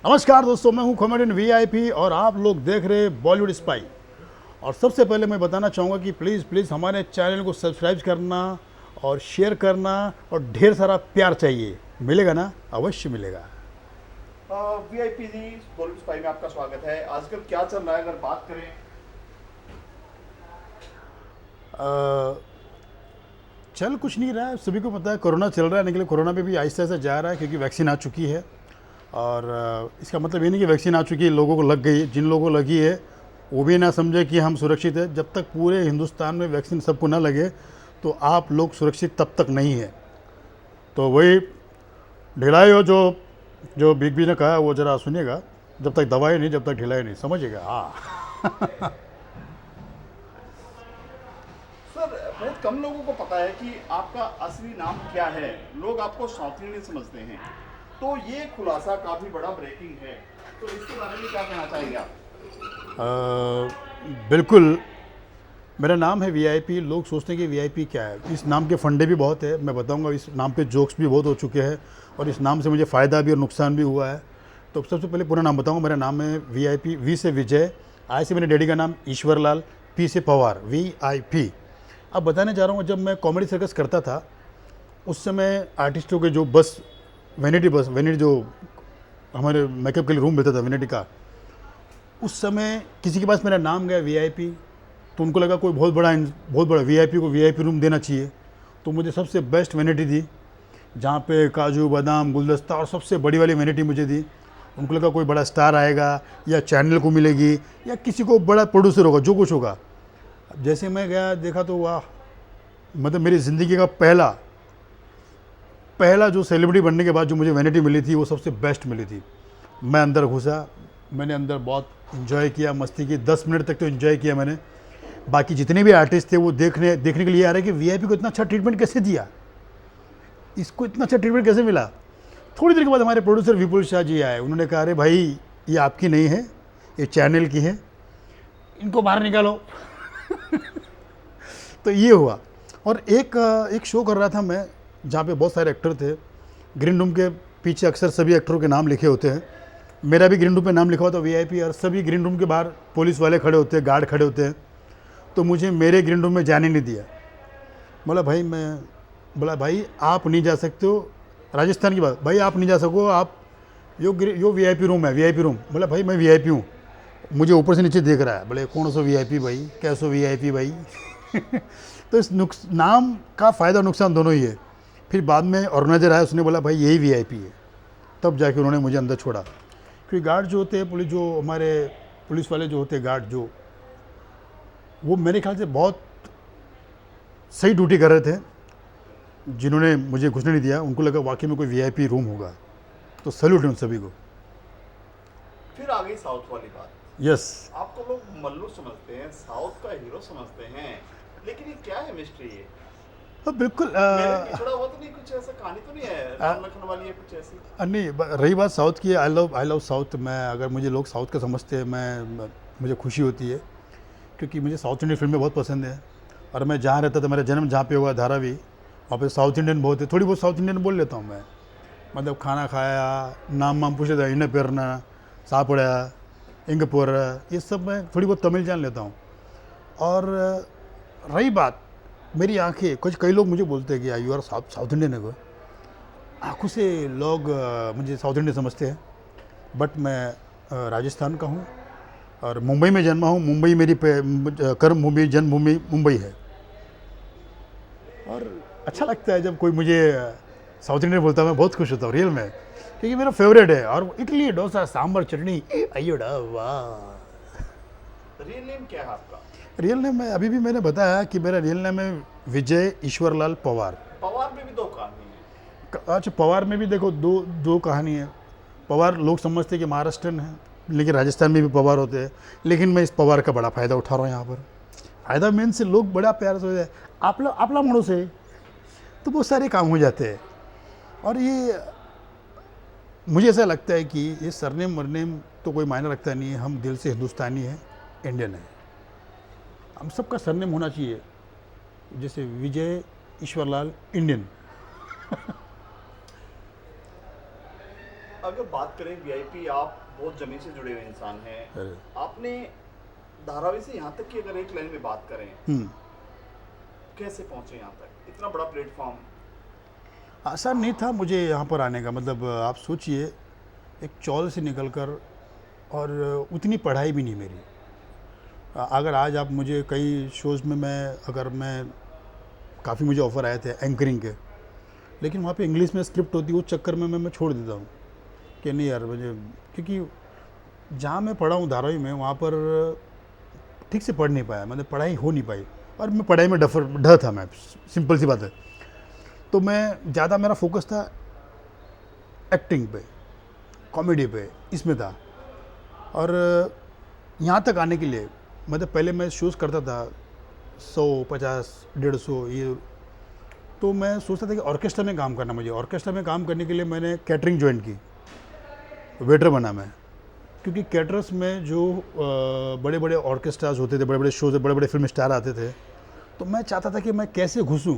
नमस्कार दोस्तों, मैं हूं कॉमेडियन वीआईपी और आप लोग देख रहे हैं बॉलीवुड स्पाई। और सबसे पहले मैं बताना चाहूँगा कि प्लीज़ हमारे चैनल को सब्सक्राइब करना और शेयर करना और ढेर सारा प्यार चाहिए। मिलेगा ना? अवश्य मिलेगा। वीआईपी जी बॉलीवुड स्पाई में आपका स्वागत है। आजकल क्या चल रहा है अगर बात करें? अ, चल कुछ नहीं रहा है, सभी को पता है कोरोना चल रहा है, लेकिन कोरोना पे भी आहिस्ता आहिस्ता जा रहा है क्योंकि वैक्सीन आ चुकी है। और इसका मतलब ये नहीं कि वैक्सीन आ चुकी है लोगों को लग गई। जिन लोगों को लगी है वो भी ना समझे कि हम सुरक्षित है। जब तक पूरे हिंदुस्तान में वैक्सीन सबको ना लगे तो आप लोग सुरक्षित तब तक नहीं है। तो वही ढिलाई हो जो जो बिग बी ने कहा वो ज़रा सुनिएगा। जब तक दवाई नहीं, जब तक ढिलाई नहीं, समझिएगा। हाँ। सर, बहुत कम लोगों को पता है कि आपका असली नाम क्या है। लोग आपको साउथ इंडियन समझते हैं, तो ये खुलासा काफी बड़ा ब्रेकिंग है। तो इसके बारे में क्या कहना चाहेंगे आप? बिल्कुल। मेरा नाम है वीआईपी। लोग सोचते हैं कि वीआईपी क्या है। इस नाम के फंडे भी बहुत है, मैं बताऊंगा। इस नाम पे जोक्स भी बहुत हो चुके हैं और इस नाम से मुझे फ़ायदा भी और नुकसान भी हुआ है। तो सबसे पहले पूरा नाम बताऊंगा। मेरा नाम है वीआईपी। वी से विजय, आई से मेरे डैडी का नाम ईश्वर लाल, पी से पवार, वीआईपी। अब बताने जा रहा हूँ, जब मैं कॉमेडी सर्कस करता था उस समय आर्टिस्टों के जो वैनिटी जो हमारे मेकअप के लिए रूम मिलता था, वैनिटी का, उस समय किसी के पास मेरा नाम गया वीआईपी तो उनको लगा कोई बहुत बड़ा वीआईपी को वीआईपी रूम देना चाहिए। तो मुझे सबसे बेस्ट वैनिटी दी, जहाँ पे काजू बादाम गुलदस्ता और सबसे बड़ी वाली वैनिटी मुझे दी। उनको लगा कोई बड़ा स्टार आएगा या चैनल को मिलेगी या किसी को बड़ा प्रोड्यूसर होगा, जो कुछ होगा। अब जैसे मैं गया देखा तो वाह, मतलब मेरी ज़िंदगी का पहला जो सेलिब्रिटी बनने के बाद जो मुझे वैनिटी मिली थी वो सबसे बेस्ट मिली थी। मैं अंदर घुसा, मैंने अंदर बहुत इन्जॉय किया, मस्ती की। 10 मिनट तक तो इन्जॉय किया मैंने। बाकी जितने भी आर्टिस्ट थे वो देखने के लिए आ रहे कि वीआईपी को इतना अच्छा ट्रीटमेंट कैसे दिया, इसको इतना अच्छा ट्रीटमेंट कैसे मिला। थोड़ी देर के बाद हमारे प्रोड्यूसर विपुल शाह जी आए। उन्होंने कहा, अरे भाई ये आपकी नहीं है, ये चैनल की है, इनको बाहर निकालो। तो ये हुआ। और एक शो कर रहा था मैं जहाँ पे बहुत सारे एक्टर थे। ग्रीन रूम के पीछे अक्सर सभी एक्टरों के नाम लिखे होते हैं। मेरा भी ग्रीन रूम पे नाम लिखा हुआ था वीआईपी। और सभी ग्रीन रूम के बाहर पुलिस वाले खड़े होते हैं, गार्ड खड़े होते हैं। तो मुझे मेरे ग्रीन रूम में जाने नहीं दिया। बोला भाई आप नहीं जा सकते हो, राजस्थान की बात, भाई आप नहीं जा सको, आप यो वीआईपी रूम है, वीआईपी रूम। बोला भाई मैं वीआईपी हूँ। मुझे ऊपर से नीचे देख रहा है, बोले कौन सा वीआईपी भाई, कैसो वीआईपी भाई। तो इस नाम का फ़ायदा नुकसान दोनों ही है। फिर बाद में ऑर्गेनाइजर आया, उसने बोला भाई यही वीआईपी है। तब जाके उन्होंने मुझे अंदर छोड़ा। क्योंकि गार्ड जो होते हैं, हमारे पुलिस वाले जो होते हैं गार्ड, जो वो मेरे ख्याल से बहुत सही ड्यूटी कर रहे थे। जिन्होंने मुझे घुसने नहीं दिया, उनको लगा वाकई में कोई वीआईपी रूम होगा। तो सैल्यूट है उन सभी को। फिर आ गई साउथ वाली बात। यस। आपको लोग मल्लू समझते हैं, साउथ का हीरो समझते हैं, लेकिन ये क्या है मिस्ट्री? ये हाँ बिल्कुल। मेरे बिछड़ा हुआ तो नहीं, कुछ ऐसा कहानी तो नहीं है राम लखन वाली है कुछ ऐसी? नहीं, रही बात साउथ की, आई लव साउथ। मैं अगर मुझे लोग साउथ का समझते हैं, मुझे खुशी होती है क्योंकि मुझे साउथ इंडियन फिल्में बहुत पसंद है। और मैं जहाँ रहता था, मेरा जन्म जहाँ पे हुआ धारावी, वहाँ पे साउथ इंडियन बहुत है। थोड़ी बहुत साउथ इंडियन बोल लेता हूँ मैं। मतलब खाना खाया, नाम वाम पूछे था, इन पेरना, सापड़ा, इंग पोर, ये सब मैं थोड़ी बहुत तमिल जान लेता हूँ। और रही बात मेरी आंखें, कई लोग मुझे बोलते हैं कि यू आर साउथ इंडियन है को। आँखों से लोग मुझे साउथ इंडियन समझते हैं, बट मैं राजस्थान का हूँ और मुंबई में जन्मा हूँ। मुंबई मेरी कर्म भूमि, जन्मभूमि मुंबई है। और अच्छा लगता है जब कोई मुझे साउथ इंडियन बोलता है, मैं बहुत खुश होता हूँ रियल में, क्योंकि मेरा फेवरेट है। और इडली डोसा सांभर चटनी, अयोड़ा वाह। रियल नेम क्या है आपका? रियल नेम है, अभी भी मैंने बताया कि मेरा रियल नेम है विजय ईश्वर लाल पवार। पवार में भी दो कहानी है। अच्छा, पवार में भी देखो दो कहानी है। पवार लोग समझते हैं कि महाराष्ट्रन है, लेकिन राजस्थान में भी पवार होते हैं। लेकिन मैं इस पवार का बड़ा फ़ायदा उठा रहा हूँ यहाँ पर। फ़ायदा मीन से लोग बड़ा प्यार से हो जाए, आपला मणो से, तो बहुत सारे काम हो जाते हैं। और ये मुझे ऐसा लगता है कि ये सरनेम वरनेम तो कोई मायने रखता नहीं है। हम दिल से हिंदुस्तानी हैं, इंडियन है। हम सबका सरनेम होना चाहिए, जैसे विजय ईश्वरलाल इंडियन। अगर बात करें वीआईपी, आप बहुत जमीन से जुड़े हुए इंसान हैं। अरे। आपने धारावी से यहाँ तक की अगर एक लाइन में बात करें, हम्म। कैसे पहुंचे यहाँ तक, इतना बड़ा प्लेटफॉर्म? आसान नहीं था मुझे यहाँ पर आने का, मतलब आप सोचिए, एक चौल से निकलकर, और उतनी पढ़ाई भी नहीं मेरी। अगर आज आप मुझे कई शोज़ में मैं काफ़ी मुझे ऑफ़र आए थे एंकरिंग के, लेकिन वहाँ पे इंग्लिश में स्क्रिप्ट होती है, उस चक्कर में मैं छोड़ देता हूँ कि नहीं यार मुझे, क्योंकि जहाँ मैं पढ़ा हूँ धारावी में, वहाँ पर ठीक से पढ़ नहीं पाया, मतलब पढ़ाई हो नहीं पाई, और मैं पढ़ाई में डर था मैं, सिंपल सी बात है। तो मैं ज़्यादा, मेरा फोकस था एक्टिंग पे, कॉमेडी पे, इसमें था। और यहाँ तक आने के लिए, मतलब पहले मैं शोज़ करता था 100, 50, 150 ये, तो मैं सोचता था कि ऑर्केस्ट्रा में काम करना। मुझे ऑर्केस्ट्रा में काम करने के लिए मैंने कैटरिंग ज्वाइन की, वेटर बना मैं, क्योंकि कैटरर्स में जो बड़े बड़े ऑर्केस्ट्राज होते थे, बड़े बड़े शोज़, बड़े बड़े फिल्म स्टार आते थे, तो मैं चाहता था कि मैं कैसे घुसूँ,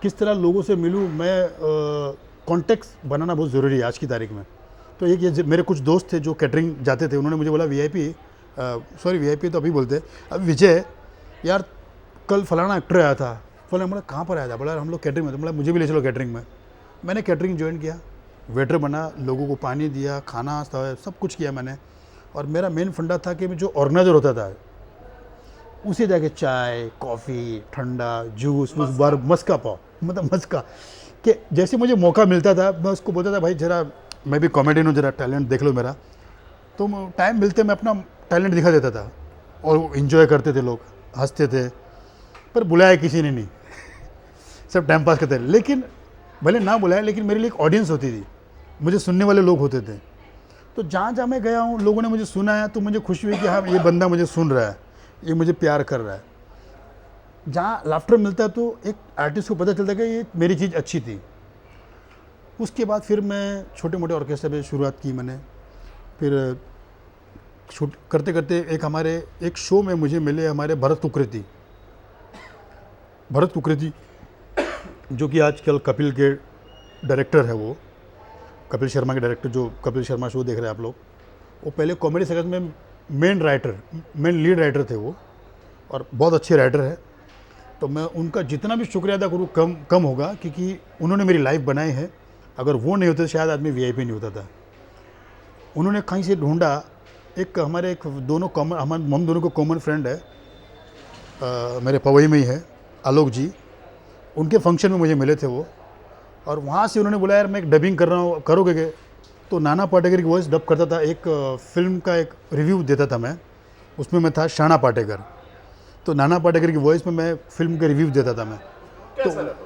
किस तरह लोगों से मिलूँ। मैं कॉन्टेक्स्ट बनाना बहुत ज़रूरी है आज की तारीख में। तो एक ये मेरे कुछ दोस्त थे जो कैटरिंग जाते थे, उन्होंने मुझे बोला वीआईपी, सॉरी वीआईपी तो अभी बोलते हैं, अब विजय यार कल फलाना एक्टर आया था। फलाना, बोला कहाँ पर आया था? बोला हम लोग कैटरिंग में। तो बोला मुझे भी ले चलो कैटरिंग में। मैंने कैटरिंग ज्वाइन किया, वेटर बना, लोगों को पानी दिया, खाना सब कुछ किया मैंने। और मेरा मेन फंडा था कि मैं जो ऑर्गेनाइजर होता था उसे जाके चाय, कॉफ़ी, ठंडा, जूस, उस बार मस्का पाव, मतलब मस्का, कि जैसे मुझे मौका मिलता था मैं उसको बोलता था भाई जरा मैं भी कॉमेडियन हूँ, जरा टैलेंट देख लो मेरा। तो टाइम मिलते मैं अपना टैलेंट दिखा देता था, और इन्जॉय करते थे लोग, हंसते थे। पर बुलाया किसी ने नहीं सब टाइम पास करते थे। लेकिन भले ना बुलाया, लेकिन मेरे लिए एक ऑडियंस होती थी, मुझे सुनने वाले लोग होते थे। तो जहाँ जहाँ मैं गया हूँ लोगों ने मुझे सुना है, तो मुझे खुशी हुई कि हाँ ये बंदा मुझे सुन रहा है, ये मुझे प्यार कर रहा है। जहाँ लाफ्टर मिलता है तो एक आर्टिस्ट को पता चलता है कि ये मेरी चीज़ अच्छी थी। उसके बाद फिर मैं छोटे मोटे ऑर्केस्ट्रा पे शुरुआत की मैंने। फिर शूट करते करते एक शो में मुझे मिले हमारे भरत कुकरेती जो कि आजकल कपिल के डायरेक्टर है, वो कपिल शर्मा के डायरेक्टर, जो कपिल शर्मा शो देख रहे हैं आप लोग। वो पहले कॉमेडी सर्कस में मेन लीड राइटर थे वो, और बहुत अच्छे राइटर है। तो मैं उनका जितना भी शुक्रिया अदा करूँ कम होगा, क्योंकि उन्होंने मेरी लाइफ बनाई है। अगर वो नहीं होते तो शायद आदमी वीआईपी नहीं होता था। उन्होंने कहीं से ढूंढा, हम दोनों को कॉमन फ्रेंड है, मेरे पवई में ही है, आलोक जी। उनके फंक्शन में मुझे मिले थे वो, और वहाँ से उन्होंने बोला यार मैं एक डबिंग कर रहा हूँ, करोगे क्या? तो नाना पाटेकर की वॉइस डब करता था, एक फिल्म का एक रिव्यू देता था मैं, उसमें मैं था शाना पाटेकर। तो नाना पाटेकर की वॉइस में मैं फिल्म के रिव्यू देता था मैं। कैसा रहता था?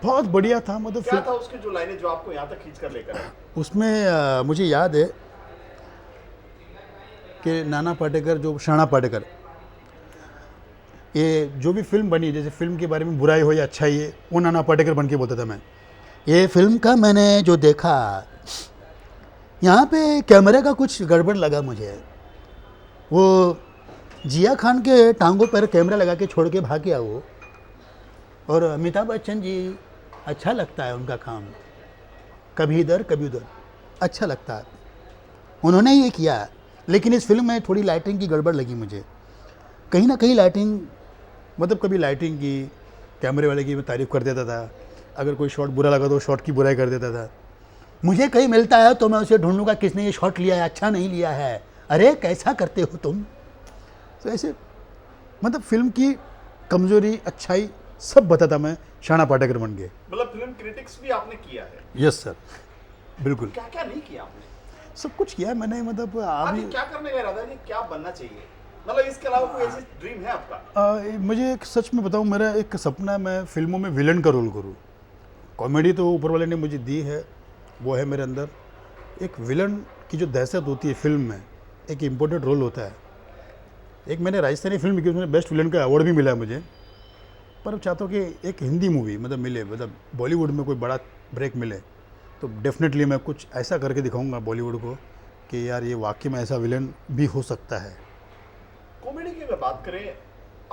बहुत बढ़िया था, मतलब क्या था उसकी जो लाइनें जो आपको यहाँ तक खींच कर लेकर आए? उसमें मुझे याद है कि नाना पाटेकर, जो शाना पाटेकर, ये जो भी फिल्म बनी, जैसे फिल्म के बारे में बुराई हो या अच्छाई है, वो नाना पाटेकर बन के बोलता था मैं। ये फिल्म का मैंने जो देखा, यहाँ पे कैमरे का कुछ गड़बड़ लगा मुझे। वो जिया खान के टांगों पर कैमरा लगा के छोड़ के भाग गया वो, और अमिताभ बच्चन जी, अच्छा लगता है उनका काम, कभी इधर कभी उधर, अच्छा लगता है, उन्होंने ये किया। लेकिन इस फिल्म में थोड़ी लाइटिंग की गड़बड़ लगी मुझे, कहीं ना कहीं लाइटिंग, मतलब कभी लाइटिंग की, कैमरे वाले की मैं तारीफ़ कर देता था, अगर कोई शॉट बुरा लगा तो शॉट की बुराई कर देता था। मुझे कहीं मिलता है तो मैं उसे ढूंढूंगा किसने ये शॉट लिया है, अच्छा नहीं लिया है, अरे कैसा करते हो तुम। तो ऐसे मतलब फिल्म की कमजोरी अच्छाई सब बताता मैं, शाना पाटेकर बन गए। मतलब फिल्म क्रिटिक्स भी आपने किया है? यस सर, बिल्कुल। क्या क्या नहीं किया आपने? सब कुछ किया है मैंने, मतलब अभी क्या करने का इरादा है, क्या बनना चाहिए, मतलब इसके अलावा कोई ऐसी ड्रीम है आपका? मुझे एक सच में बताऊं, मेरा एक सपना है मैं फिल्मों में विलन का रोल करूं। कॉमेडी तो ऊपर वाले ने मुझे दी है, वो है मेरे अंदर। एक विलन की जो दहशत होती है फिल्म में, एक इम्पोर्टेंट रोल होता है। एक मैंने राजस्थानी फिल्म की, उसमें बेस्ट विलन का अवार्ड भी मिला है मुझे। पर चाहता हूँ कि एक हिंदी मूवी मतलब मिले, मतलब बॉलीवुड में कोई बड़ा ब्रेक मिले, तो डेफिनेटली मैं कुछ ऐसा करके दिखाऊंगा बॉलीवुड को कि यार ये वाकई में ऐसा विलन भी हो सकता है। कॉमेडी की अगर बात करें,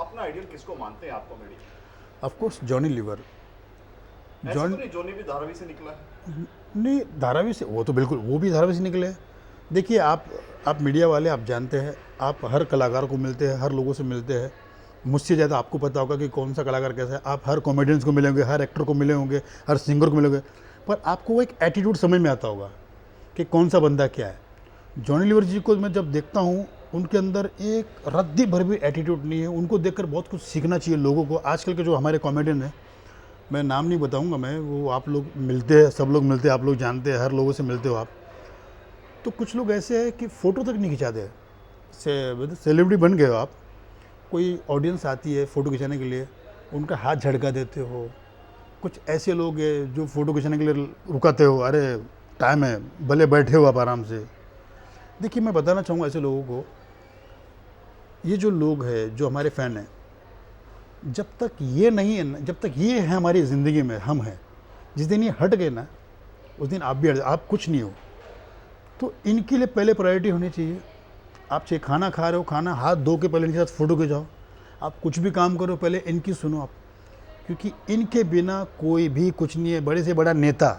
अपना आइडियल किसको मानते हैं आप comedy? Of course Johnny Lever. ऐसे जॉन तो नहीं जोनी भी धारावी से निकला है? नहीं, धारावी से वो तो बिल्कुल, वो भी धारावी से निकले हैं। देखिए आप मीडिया वाले, आप जानते हैं, आप हर कलाकार को मिलते हैं, हर लोगों से मिलते हैं। मुझसे ज़्यादा आपको पता होगा कि कौन सा कलाकार कैसा है। आप हर कॉमेडियंस को मिले होंगे, हर एक्टर को मिले होंगे, हर सिंगर को मिले होंगे, पर आपको वो एक एटीट्यूड समझ में आता होगा कि कौन सा बंदा क्या है। जॉनी लीवर जी को मैं जब देखता हूँ, उनके अंदर एक रद्दी भर भी एटीट्यूड नहीं है। उनको देखकर बहुत कुछ सीखना चाहिए लोगों को। आजकल के जो हमारे कॉमेडियन हैं, मैं नाम नहीं बताऊंगा मैं, वो आप लोग मिलते हैं, सब लोग मिलते हैं, आप लोग जानते हैं, हर लोगों से मिलते हो आप। तो कुछ लोग ऐसे हैं कि फ़ोटो तक नहीं खिंचाते। सेलिब्रिटी बन गए हो आप, कोई ऑडियंस आती है फ़ोटो खिंचाने के लिए, उनका हाथ झटका देते हो। कुछ ऐसे लोग हैं जो फ़ोटो खिंचाने के लिए रुकाते हो, अरे टाइम है, भले बैठे हो आप आराम से। देखिए, मैं बताना चाहूँगा ऐसे लोगों को, ये जो लोग हैं, जो हमारे फ़ैन हैं, जब तक ये नहीं है ना, जब तक ये है हमारी ज़िंदगी में, हम हैं, जिस दिन ये हट गए ना, उस दिन आप भी हट, आप कुछ नहीं हो। तो इनके लिए पहले प्रायोरिटी होनी चाहिए। आप चाहे खाना खा रहे हो, खाना हाथ धो के पहले इनके साथ फ़ोटो खिंचाओ। आप कुछ भी काम करो, पहले इनकी सुनो आप, क्योंकि इनके बिना कोई भी कुछ नहीं है। बड़े से बड़ा नेता,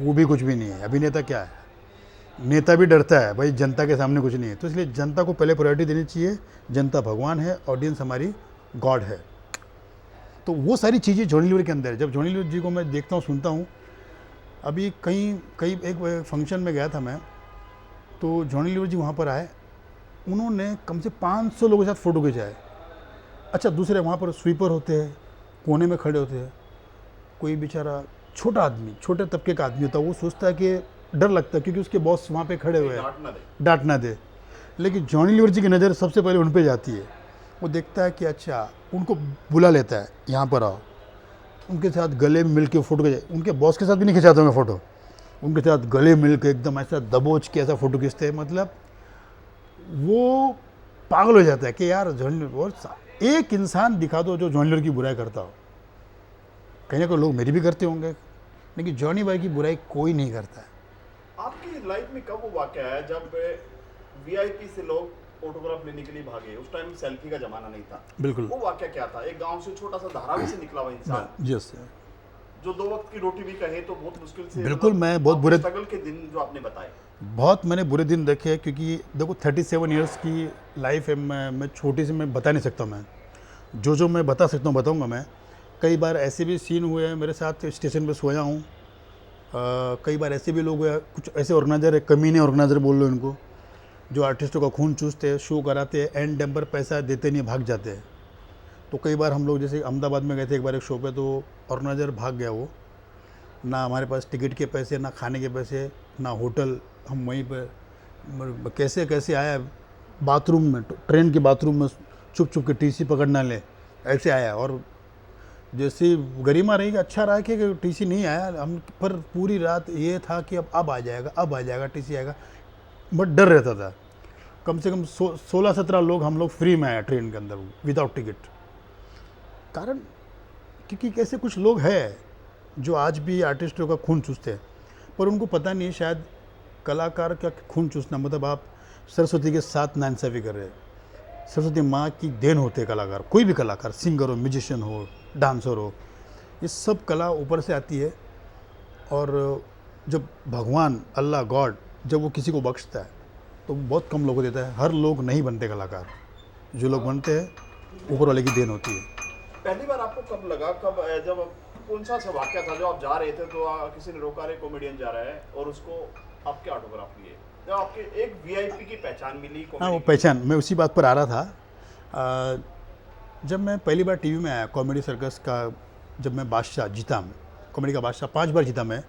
वो भी कुछ भी नहीं है। अभिनेता क्या है, नेता भी डरता है भाई, जनता के सामने कुछ नहीं है। तो इसलिए जनता को पहले प्रायोरिटी देनी चाहिए। जनता भगवान है, ऑडियंस हमारी गॉड है। तो वो सारी चीज़ें जॉनी लीवर के अंदर है। जब जॉनी लीवर जी को मैं देखता हूँ, सुनता हूँ, अभी कहीं कहीं एक फंक्शन में गया था मैं, तो जॉनी लीवर जी वहाँ पर आए, उन्होंने कम से 500 लोगों के साथ फ़ोटो खिंचाए। अच्छा, दूसरे वहाँ पर स्वीपर होते हैं, कोने में खड़े होते हैं, कोई बेचारा छोटा आदमी, छोटे तबके का आदमी होता है, वो सोचता है कि डर लगता है क्योंकि उसके बॉस वहाँ पे खड़े हुए हैं, डांट ना दे। लेकिन जॉनी लीवर जी की नज़र सबसे पहले उन पे जाती है। वो देखता है कि अच्छा, उनको बुला लेता है, यहाँ पर आओ, उनके साथ गले में मिल के फ़ोटो खिंचाए। उनके बॉस के साथ भी नहीं खिंचाता हूँ मैं फ़ोटो, उनके साथ गले मिल के एकदम ऐसा दबोच के ऐसा फ़ोटो खींचते हैं। मतलब वो पागल हो जाता है कि यार जॉनी लीवर, एक इंसान दिखा दो जो जॉनी लीवर की बुराई करता हो। कहीं ना कहीं लोग मेरी भी करते होंगे, लेकिन जॉनी भाई की बुराई कोई नहीं करता है। आपकी लाइफ में कब वो वाकया है जब वीआईपी से लोग ऑटोग्राफ लेने के लिए भागे? उस टाइम सेल्फी का जमाना नहीं था। बिल्कुल। वो वाकया क्या था? एक गांव से छोटा सा धारावी से निकला हुआ इंसान, यस, जो 2 वक्त की रोटी भी कहे तो बहुत मुश्किल से, बिल्कुल। मतलब मैं बहुत बुरे, स्ट्रगल के दिन जो आपने बताए, बहुत मैंने बुरे दिन देखे हैं। क्योंकि देखो 37 इयर्स की लाइफ है, मैं छोटी सी मैं बता नहीं सकता। मैं जो मैं बता सकता हूँ बताऊँगा मैं। कई बार ऐसे भी सीन हुए हैं मेरे साथ, स्टेशन पे सोया हूँ। कई बार ऐसे भी लोग हुए, कुछ ऐसे ऑर्गेनाइजर है, कमीने ऑर्गेनाइजर बोल लो इनको, जो आर्टिस्टों का खून चूसते हैं, शो कराते हैं, एंड टाइम पर पैसा देते नहीं, भाग जाते हैं। तो कई बार हम लोग जैसे अहमदाबाद में गए थे एक बार एक शो पे, तो ऑर्गेनाइजर भाग गया। वो ना हमारे पास टिकट के पैसे, ना खाने के पैसे, ना होटल, हम वहीं पर कैसे कैसे आया, बाथरूम में, ट्रेन के बाथरूम में छुप छुप के टीसी पकड़ना ले, ऐसे आया। और जैसे गरिमा रही, अच्छा रहा कि टीसी नहीं आया हम पर, पूरी रात ये था कि अब आ जाएगा, अब आ जाएगा, टीसी आएगा, बट डर रहता था। कम से कम 16-17 लोग हम लोग फ्री में आए ट्रेन के अंदर विदाउट टिकट। कारण क्योंकि कैसे कुछ लोग हैं जो आज भी आर्टिस्टों का खून चूसते हैं, पर उनको पता नहीं शायद कलाकार का खून चूसना मतलब आप सरस्वती के साथ नाइंसाफ़ी कर रहे हैं। सरस्वती माँ की देन होते हैं कलाकार, कोई भी कलाकार, सिंगर हो, म्यूजिशियन हो, डांसर हो, ये सब कला ऊपर से आती है। और जब भगवान, अल्लाह, गॉड, जब वो किसी को बख्शता है तो बहुत कम लोगों को देता है। हर लोग नहीं बनते कलाकार, जो लोग बनते हैं ऊपर वाले की देन होती है। पहली बार आपको कब लगा, कब जब कौन सा वाकया था जो आप जा रहे थे तो किसी ने रोका, रहे कॉमेडियन जा रहा है और उसको आपके ऑटोग्राफ लिए, जब आपके एक वीआईपी की पहचान मिली? हाँ, वो पहचान, मैं उसी बात पर आ रहा था। जब मैं पहली बार टीवी में आया कॉमेडी सर्कस का, जब मैं बादशाह जीता, कॉमेडी का बादशाह 5 बार जीता मैं।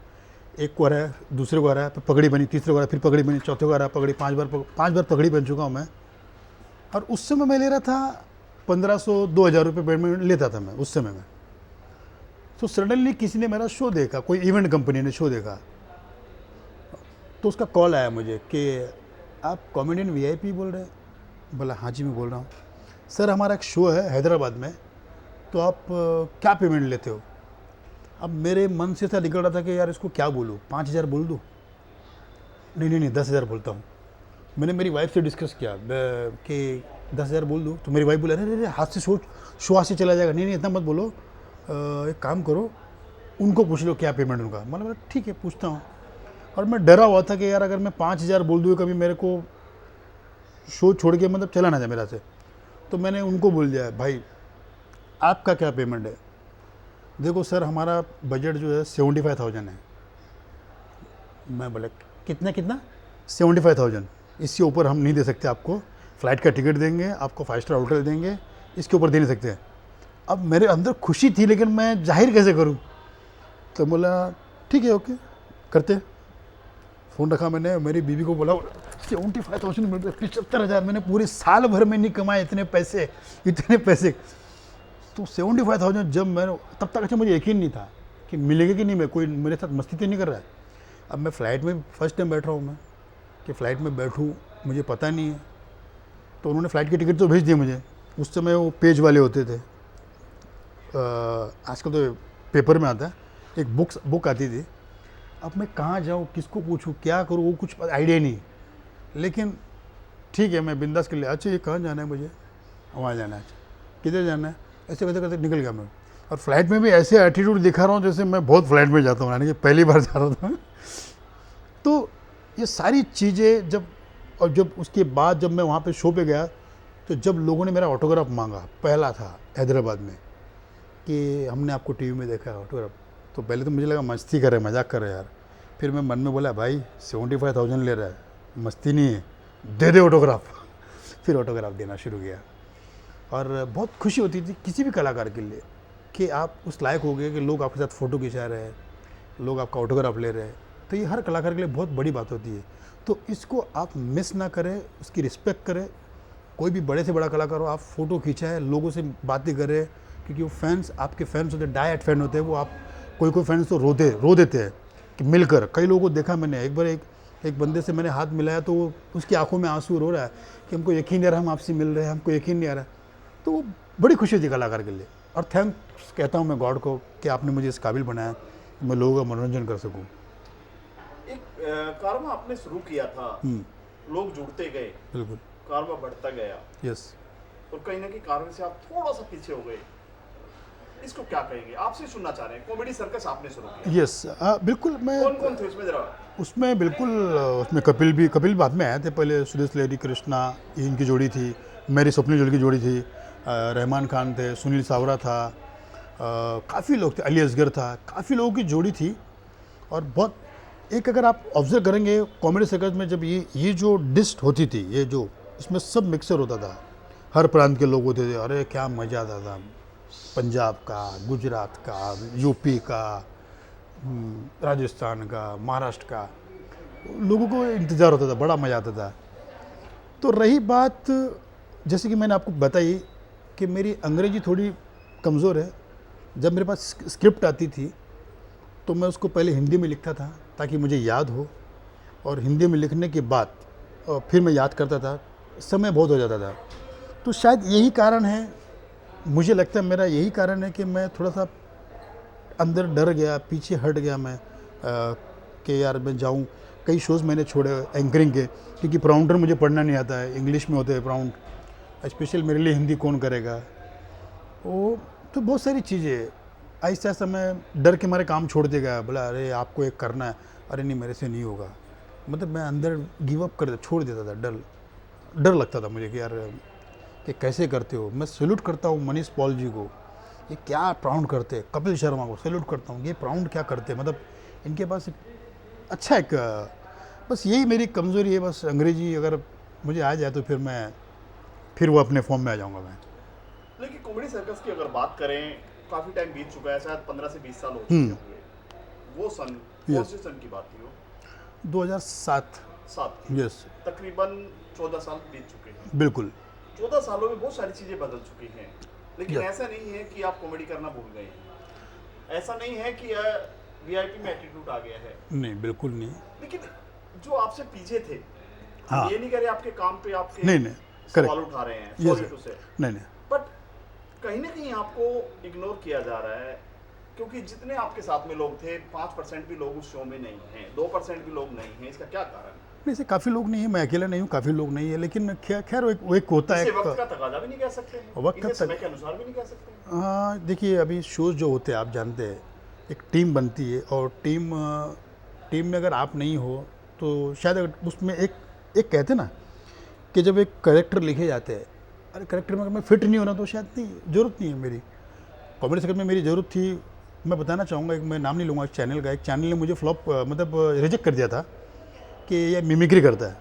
एक को हराया, दूसरे को हराया, फिर पगड़ी बनी, तीसरे को हराया, फिर पगड़ी बनी, चौथे को हराया, पगड़ी, 5 बार पगड़ी बन चुका हूँ मैं। और उस समय मैं ले रहा था 1500-2000 रुपये पेमेंट लेता था मैं उस समय में। तो सडनली किसी ने मेरा शो देखा, कोई इवेंट कंपनी ने शो देखा, तो उसका कॉल आया मुझे कि आप कॉमेडियन वीआईपी बोल रहे हैं? बोला हाँ जी मैं बोल रहा हूँ। सर हमारा एक शो है हैदराबाद में, तो आप क्या पेमेंट लेते हो? अब मेरे मन से था निकल रहा था कि यार इसको क्या बोलूँ, 5000 बोल दूँ? नहीं 10,000 बोलता हूँ। मैंने मेरी वाइफ से डिस्कस किया कि 10,000 बोल दूँ, तो मेरी वाइफ बोला अरे हाथ से शो हाथ से चला जाएगा। नहीं इतना मत बोलो, एक काम करो, उनको पूछ लो क्या पेमेंट उनका। मैंने बोला ठीक है पूछता हूँ। और मैं डरा हुआ था कि यार अगर मैं 5,000 बोल दूँ कभी मेरे को शो छोड़ के मतलब चला ना जाए मेरा से। तो मैंने उनको बोल दिया भाई आपका क्या पेमेंट है। देखो सर हमारा बजट जो है 75,000 है। मैं बोला कितना कितना 75,000, इससे ऊपर हम नहीं दे सकते आपको। फ़्लाइट का टिकट देंगे आपको, 5 स्टार होटल देंगे, इसके ऊपर दे नहीं सकते। अब मेरे अंदर खुशी थी लेकिन मैं जाहिर कैसे करूं। तो बोला ठीक है ओके करते। फ़ोन रखा मैंने, मेरी बीवी को बोला 75,000 मिल रहे, 75,000 मैंने पूरे साल भर में नहीं कमाए इतने पैसे, इतने पैसे। तो 75,000 जब मैंने, तब तक अच्छा मुझे यकीन नहीं था कि मिलेगा कि नहीं, मैं कोई मेरे साथ मस्ती तो नहीं कर रहा है। अब मैं फ़्लाइट में फर्स्ट टाइम बैठ रहा हूँ मैं, कि फ़्लाइट में बैठूँ मुझे पता नहीं है। तो उन्होंने फ़्लाइट की टिकट तो भेज दिए मुझे। उस समय वो पेज वाले होते थे, आजकल तो पेपर में आता है, एक बुक आती थी। अब मैं कहाँ जाऊँ, किसको पूछूँ, क्या करूँ, वो कुछ आइडिया नहीं। लेकिन ठीक है मैं बिंदास कर लिया। अच्छा ये कहाँ जाना है मुझे, वहाँ जाना है, किधर जाना है, ऐसे वैसे करते निकल गया मैं। और फ्लाइट में भी ऐसे एटीट्यूड दिखा रहा हूँ जैसे मैं बहुत फ्लाइट में जाता हूँ, यानी कि पहली बार जा रहा था। तो ये सारी चीज़ें जब, और जब उसके बाद जब मैं वहाँ पे शो पे गया, तो जब लोगों ने मेरा ऑटोग्राफ मांगा, पहला था हैदराबाद में कि हमने आपको टीवी में देखा है ऑटोग्राफ, तो पहले तो मुझे लगा मस्ती कर रहे हैं, मजाक कर रहे हैं यार। फिर मैं मन में बोला भाई 75,000 ले रहा है, मस्ती नहीं है, दे दे ऑटोग्राफ। फिर ऑटोग्राफ देना शुरू किया। और बहुत खुशी होती थी किसी भी कलाकार के लिए कि आप उस लायक हो गए कि लोग आपके साथ फ़ोटो खिंचा रहे हैं, लोग आपका ऑटोग्राफ ले रहे हैं। तो ये हर कलाकार के लिए बहुत बड़ी बात होती है। तो इसको आप मिस ना करें, उसकी रिस्पेक्ट करें। कोई भी बड़े से बड़ा कलाकार हो, आप फ़ोटो खींचाएं, लोगों से बातें करें, क्योंकि वो फैंस आपके फैंस होते हैं, डाई फैन होते हैं वो। आप कोई फैंस तो रो देते हैं कि मिलकर। कई लोगों को देखा मैंने, एक बार एक बंदे से मैंने हाथ मिलाया तो वो उसकी आंखों में आंसू रो रहा है कि हमको यकीन नहीं आ रहा हम आपसे मिल रहे हैं, हमको यकीन नहीं आ रहा। तो वो बड़ी खुशी थी कलाकार के लिए। और थैंक्स कहता हूँ मैं गॉड को कि आपने मुझे इस काबिल बनाया कि मैं लोगों का मनोरंजन कर सकूँ। एक कारवां आपने शुरू किया था, लोग जुड़ते गए, बिल्कुल कारवां बढ़ता गया, यस। और कहीं ना कहीं कारवां से आप थोड़ा सा पीछे हो गए। इसको क्या कहेंगे, आपसे सुनना चाह रहे हैं। कॉमेडी सर्कस आपने शुरू किया, यस बिल्कुल। मैं कौन कौन थे उसमें जरा? उसमें बिल्कुल, उसमें कपिल बाद में आए थे। पहले सुरेश लेरी कृष्णा इनकी जोड़ी थी, मेरी स्वप्निल जोड़ी की जोड़ी थी, रहमान खान थे, सुनील सावरा था, काफ़ी लोग थे, अली असगर था, काफ़ी लोगों की जोड़ी थी। और बहुत एक अगर आप ऑब्जर्व करेंगे कॉमेडी सर्कस में, जब ये जो डिस्ट होती थी, ये जो इसमें सब मिक्सर होता था, हर प्रांत के लोग होते थे। अरे क्या मज़ा आता था, पंजाब का, गुजरात का, यूपी का, राजस्थान का, महाराष्ट्र का, लोगों को इंतज़ार होता था, बड़ा मज़ा आता था। तो रही बात, जैसे कि मैंने आपको बताई कि मेरी अंग्रेजी थोड़ी कमज़ोर है। जब मेरे पास स्क्रिप्ट आती थी तो मैं उसको पहले हिंदी में लिखता था ताकि मुझे याद हो, और हिंदी में लिखने के बाद फिर मैं याद करता था, समय बहुत हो जाता था। तो शायद यही कारण है, मुझे लगता है मेरा यही कारण है कि मैं थोड़ा सा अंदर डर गया, पीछे हट गया मैं, कि यार मैं जाऊं। कई शोज़ मैंने छोड़े एंकरिंग के, क्योंकि प्राउंटर मुझे पढ़ना नहीं आता है, इंग्लिश में होते हैं प्राउंड, स्पेशल मेरे लिए हिंदी कौन करेगा। वो तो बहुत सारी चीज़ें, आहिस्ता आहिस्ता मैं डर के मारे काम छोड़ दे गया। बोला अरे आपको एक करना है, अरे नहीं मेरे से नहीं होगा। मतलब मैं अंदर गिव अप कर छोड़ देता था, डर लगता था मुझे कि यार कि कैसे करते हो। मैं सैल्यूट करता हूँ मनीष पॉल जी को, ये क्या प्राउंड करते हैं, कपिल शर्मा को सैल्यूट करता हूँ, ये प्राउंड क्या करते हैं, मतलब इनके पास अच्छा एक, बस यही मेरी कमज़ोरी है। बस अंग्रेजी अगर मुझे आ जाए तो फिर वो अपने फॉर्म में आ जाऊँगा मैं। लेकिन कॉमेडी सर्कस की अगर बात करें, काफी टाइम बीत चुका है, शायद 15 से 20 साल हो चुके होंगे। वो सन कौन से सन की बात थी वो? 2007। 7 यस तकरीबन 14 साल बीत चुके हैं। बिल्कुल। 14 सालों में बहुत सारी चीजें बदल चुकी हैं, लेकिन Yes. ऐसा नहीं है कि आप कॉमेडी करना भूल गए हैं। ऐसा नहीं है कि वीआईपी में एटीट्यूड आ गया है, नहीं बिल्कुल नहीं। लेकिन जो आपसे पीछे थे, हाँ। ये नहीं कह रहे आपके काम पे आपके नहीं सवाल उठा रहे हैं, Yes, सॉरी टू से, नहीं बट कहीं ना कहीं आपको इग्नोर किया जा रहा है, क्योंकि जितने आपके साथ में लोग थे 5% भी लोग उस शो में नहीं हैं, 2% भी लोग नहीं हैं। इसका क्या कारण है? नहीं, से काफ़ी लोग नहीं है, मैं अकेला नहीं हूँ, काफ़ी लोग नहीं है, लेकिन खैर वो एक होता है। इसे वक्त का तकाजा भी नहीं कह सकते हैं, वक्त का इसे समय के अनुसार भी नहीं कह सकते हैं। हाँ देखिए, अभी शोज़ जो होते हैं आप जानते हैं एक टीम बनती है, और टीम में अगर आप नहीं हो तो शायद उसमें एक कहते हैं ना कि जब एक करेक्टर लिखे जाते हैं, अरे करेक्टर में अगर मैं फिट नहीं होना तो शायद नहीं, ज़रूरत नहीं है मेरी। कॉमेडी सर्कल में मेरी ज़रूरत थी। मैं बताना चाहूँगा, एक मैं नाम नहीं लूँगा, एक चैनल ने मुझे फ्लॉप मतलब रिजेक्ट कर दिया था कि ये मिमिक्री करता है।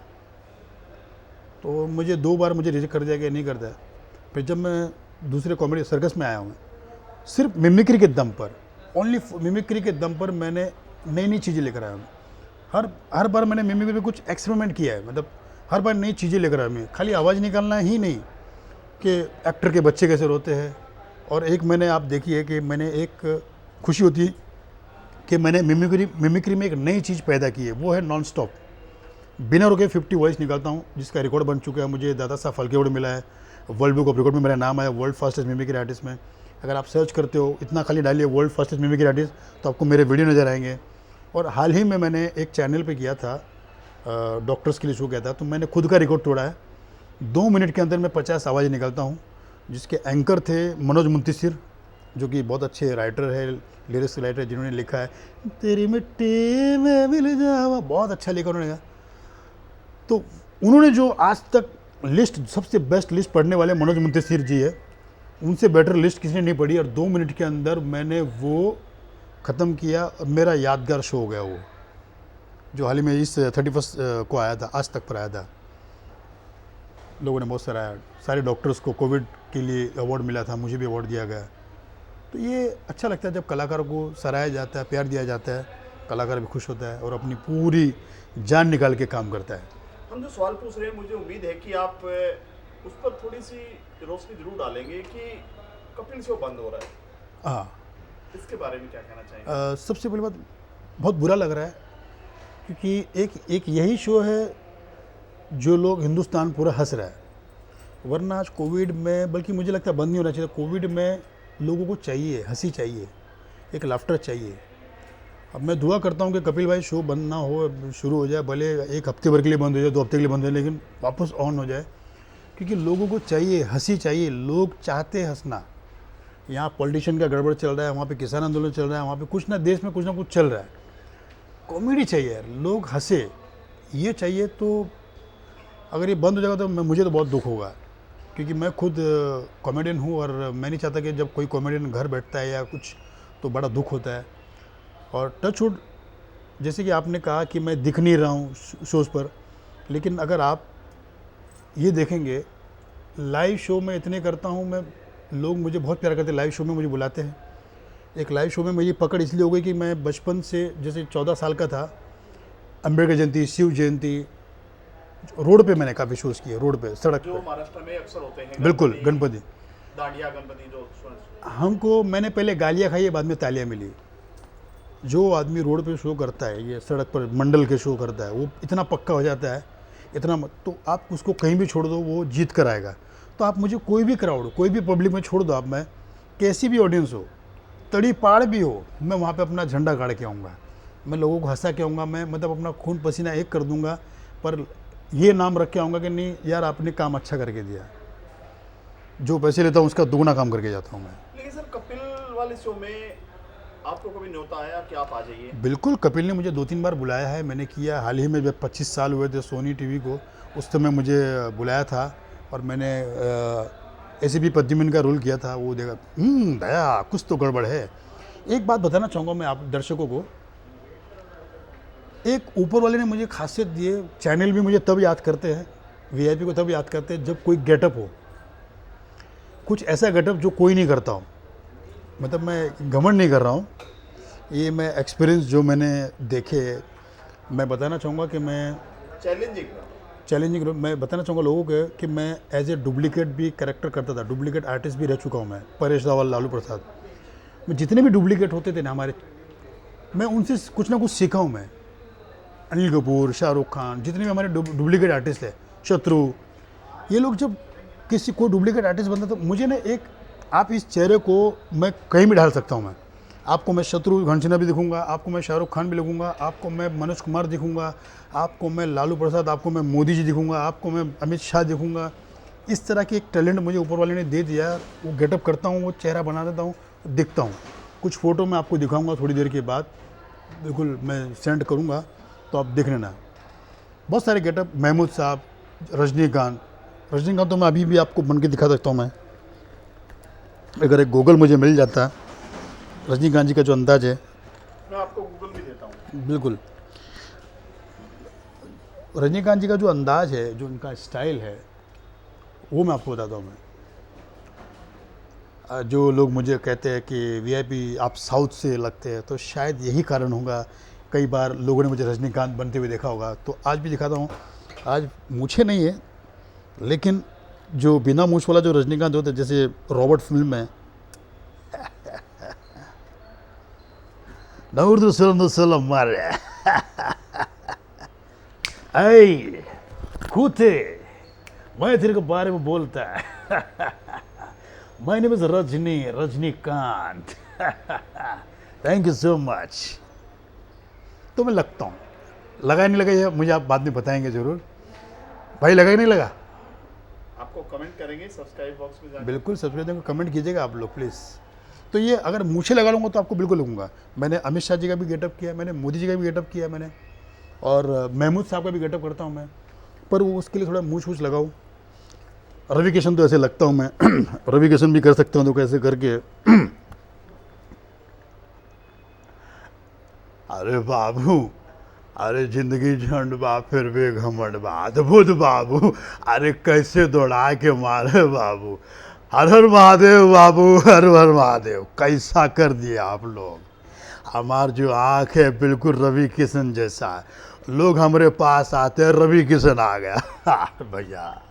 तो मुझे 2 बार मुझे रिजेक्ट कर दिया कि नहीं करता है। फिर जब मैं दूसरे कॉमेडी सर्कस में आया हूँ, सिर्फ मिमिक्री के दम पर, ओनली मिमिक्री के दम पर मैंने नई नई चीज़ें लेकर आया हूँ। हर बार मैंने मिमिक्री में कुछ एक्सपेरिमेंट किया है, मतलब हर बार नई चीज़ें लेकर आया मैं। खाली आवाज़ निकालना ही नहीं कि एक्टर के बच्चे कैसे रोते हैं। और एक मैंने आप देखी है कि मैंने एक खुशी होती है कि मैंने मिमिक्री में एक नई चीज़ पैदा की है, वो है नॉन स्टॉप, बिना रुके 50 वॉइस निकालता हूँ, जिसका रिकॉर्ड बन चुका है। मुझे दादा साहब फाल्के अवार्ड मिला है, वर्ल्ड बुक ऑफ रिकॉर्ड में मेरा नाम आया वर्ल्ड फास्टेस्ट मिमिक्री आर्टिस्ट में। अगर आप सर्च करते हो, इतना खाली डालिए वर्ल्ड फास्टेस्ट मिमिक्री आर्टिस्ट, तो आपको मेरे वीडियो नज़र आएंगे। और हाल ही में मैंने एक चैनल पे किया था, डॉक्टर्स के लिए शो किया था, तो मैंने खुद का रिकॉर्ड तोड़ा है। 2 मिनट के अंदर मैं 50 आवाज़ें निकालता हूँ, जिसके एंकर थे मनोज मुंतशिर, जो कि बहुत अच्छे राइटर है, लिरिक्स राइटर, जिन्होंने लिखा है तेरी मिट्टी में मिल जावा, बहुत अच्छा लिखा उन्होंने। तो उन्होंने जो आज तक लिस्ट, सबसे बेस्ट लिस्ट पढ़ने वाले मनोज मुंतशिर जी है, उनसे बेटर लिस्ट किसी ने नहीं पढ़ी। और 2 मिनट के अंदर मैंने वो ख़त्म किया, और मेरा यादगार शो हो गया वो, जो हाल ही में इस 31 को आया था, आज तक पर आया था। लोगों ने बहुत सराहा, सारे डॉक्टर्स को कोविड के लिए अवार्ड मिला था, मुझे भी अवार्ड दिया गया। तो ये अच्छा लगता है जब कलाकारों को सराहा जाता है, प्यार दिया जाता है, कलाकार भी खुश होता है और अपनी पूरी जान निकाल के काम करता है। हम जो सवाल पूछ रहे हैं, मुझे उम्मीद है कि आप उस पर थोड़ी सी रोशनी जरूर डालेंगे कि कपिल शो बंद हो रहा है। हाँ, इसके बारे में क्या कहना चाहेंगे? सबसे पहली बात, बहुत बुरा लग रहा है, क्योंकि एक यही शो है जो लोग हिंदुस्तान पूरा हंस रहा है। वरना आज कोविड में, बल्कि मुझे लगता है बंद नहीं होना चाहिए। कोविड में लोगों को चाहिए, हंसी चाहिए, एक लाफ्टर चाहिए। अब मैं दुआ करता हूँ कि कपिल भाई शो बंद ना हो, शुरू हो जाए, भले 1 हफ्ते भर के लिए बंद हो जाए, 2 हफ्ते के लिए बंद हो जाए, लेकिन वापस ऑन हो जाए, क्योंकि लोगों को चाहिए, हंसी चाहिए, लोग चाहते हैं हंसना। यहाँ पॉलिटिशियन का गड़बड़ चल रहा है, वहाँ पे किसान आंदोलन चल रहा है, वहाँ पे कुछ ना, देश में कुछ ना कुछ चल रहा है। कॉमेडी चाहिए यार, लोग हंसे, ये चाहिए। तो अगर ये बंद हो जाएगा तो मुझे तो बहुत दुख होगा, क्योंकि मैं खुद कॉमेडियन हूँ, और मैं नहीं चाहता कि जब कोई कॉमेडियन घर बैठता है या कुछ, तो बड़ा दुख होता है। और टचवुड, जैसे कि आपने कहा कि मैं दिख नहीं रहा हूँ शोज़ पर, लेकिन अगर आप ये देखेंगे, लाइव शो में इतने करता हूँ मैं, लोग मुझे बहुत प्यार करते हैं, लाइव शो में मुझे बुलाते हैं। एक लाइव शो में मेरी पकड़ इसलिए हो गई कि मैं बचपन से, जैसे 14 साल का था, अम्बेडकर जयंती, शिव जयंती, रोड पे मैंने काफ़ी शोज़ किए, रोड पे, सड़क जो पे। महाराष्ट्र में अक्सर होते हैं, बिल्कुल, गणपति। दांडिया गणपति जो हमको, मैंने पहले गालियाँ खाई है, बाद में तालियाँ मिली। जो आदमी रोड पे शो करता है, ये सड़क पर मंडल के शो करता है, वो इतना पक्का हो जाता है, इतना तो आप उसको कहीं भी छोड़ दो, वो जीत कर आएगा। तो आप मुझे कोई भी क्राउड, कोई भी पब्लिक में छोड़ दो, आप, मैं कैसी भी ऑडियंस हो, तड़ी पाड़ भी हो, मैं वहाँ पे अपना झंडा गाड़ के आऊँगा, मैं लोगों को हंसा के आऊँगा, मैं मतलब अपना खून पसीना एक कर दूँगा, पर ये नाम रख के आऊँगा कि नहीं यार, आपने काम अच्छा करके दिया। जो पैसे लेता हूँ उसका दुगना काम करके जाता हूँ मैं। लेकिन सर, कपिल वाले शो में आपको कभी न्योता आया कि आप आ जाइए? बिल्कुल, कपिल ने मुझे 2-3 बार बुलाया है, मैंने किया। हाल ही में जब 25 साल हुए थे सोनी टीवी को, उस समय मुझे बुलाया था, और मैंने एसीपी पद्मिनी का रोल किया था। वो देखा, दया, कुछ तो गड़बड़ है। एक बात बताना चाहूँगा मैं आप दर्शकों को, एक ऊपर वाले ने मुझे खासियत दी है, चैनल भी मुझे तब याद करते हैं, वीआईपी को तब याद करते हैं जब कोई गेटअप हो, कुछ ऐसा गेटअप जो कोई नहीं करता हो। मतलब मैं घमंड नहीं कर रहा हूँ, ये मैं एक्सपीरियंस जो मैंने देखे, मैं बताना चाहूँगा कि मैं चैलेंजिंग, मैं बताना चाहूँगा लोगों को कि मैं एज ए डुप्लीकेट भी कैरेक्टर करता था, डुप्लीकेट आर्टिस्ट भी रह चुका हूँ मैं। परेश रावल, लालू प्रसाद, मैं जितने भी डुप्लीकेट होते थे ना हमारे, मैं उनसे कुछ ना कुछ सीखा हूँ मैं। अनिल कपूर, शाहरुख खान, जितने भी हमारे डुप्लीकेट आर्टिस्ट है, शत्रु, ये लोग जब किसी को डुप्लीकेट आर्टिस्ट बनता, तो मुझे ना एक, आप इस चेहरे को मैं कहीं भी ढाल सकता हूँ। मैं आपको, मैं शत्रुघ्न सिन्हा भी दिखूंगा, आपको मैं शाहरुख खान भी लगूंगा, आपको मैं मनोज कुमार दिखूंगा, आपको मैं लालू प्रसाद, आपको मैं मोदी जी दिखूंगा, आपको मैं अमित शाह दिखूंगा। इस तरह की एक टैलेंट मुझे ऊपर वाले ने दे दिया। वो गेटअप करता हूँ, वो चेहरा बना देता हूँ, दिखता हूँ। कुछ फ़ोटो मैं आपको दिखाऊंगा थोड़ी देर के बाद, बिल्कुल मैं सेंड करूंगा तो आप देख लेना। बहुत सारे गेटअप, महमूद साहब, रजनीकांत तो मैं अभी भी आपको बन के दिखा सकता हूँ। मैं अगर एक गूगल मुझे मिल जाता, रजनीकांत जी का जो अंदाज़ है, मैं आपको गूगल भी देता हूँ। बिल्कुल रजनीकांत जी का जो अंदाज़ है, जो उनका स्टाइल है, वो मैं आपको बताता हूँ। मैं जो लोग मुझे कहते हैं कि वीआईपी आप साउथ से लगते हैं, तो शायद यही कारण होगा। कई बार लोगों ने मुझे रजनीकांत बनते हुए देखा होगा, तो आज भी दिखाता हूँ। आज मूछें नहीं है, लेकिन जो बिना मूछ वाला जो रजनीकांत होता है, जैसे रॉबर्ट फिल्म में मारे ऐ कूते, मैं तेरे के बारे में बोलता है my name is Rajinikanth thank you so much. तो मैं लगता हूँ, लगा ही नहीं लगा ये मुझे आप बाद में बताएंगे ज़रूर। भाई लगा ही नहीं लगा? आपको कमेंट करेंगे सब्सक्राइब बॉक्स में जाकर। बिल्कुल सब्सक्राइब कमेंट कीजिएगा आप लोग प्लीज़। तो ये अगर मूछें लगा लूँगा तो आपको बिल्कुल लगूंगा। मैंने अमित शाह जी का भी गेटअप किया, मैंने मोदी जी का भी गेटअप किया मैंने, और महमूद साहब का भी गेटअप करता हूँ मैं, पर वो उसके लिए थोड़ा मूछ वूछ लगाऊँ। रवि किशन तो ऐसे लगता हूँ मैं रवि किशन भी कर सकता हूँ, तो कैसे करके अरे बाबू, अरे जिंदगी झंड बा फिर भी घमंड बा, अद्भुत बाबू, अरे कैसे दौड़ा के मारे बाबू, हर हर महादेव बाबू, हर हर महादेव। कैसा कर दिया आप लोग। हमार जो आँख है बिल्कुल रवि किशन जैसा है। लोग हमारे पास आते हैं, रवि किशन आ गया भैया।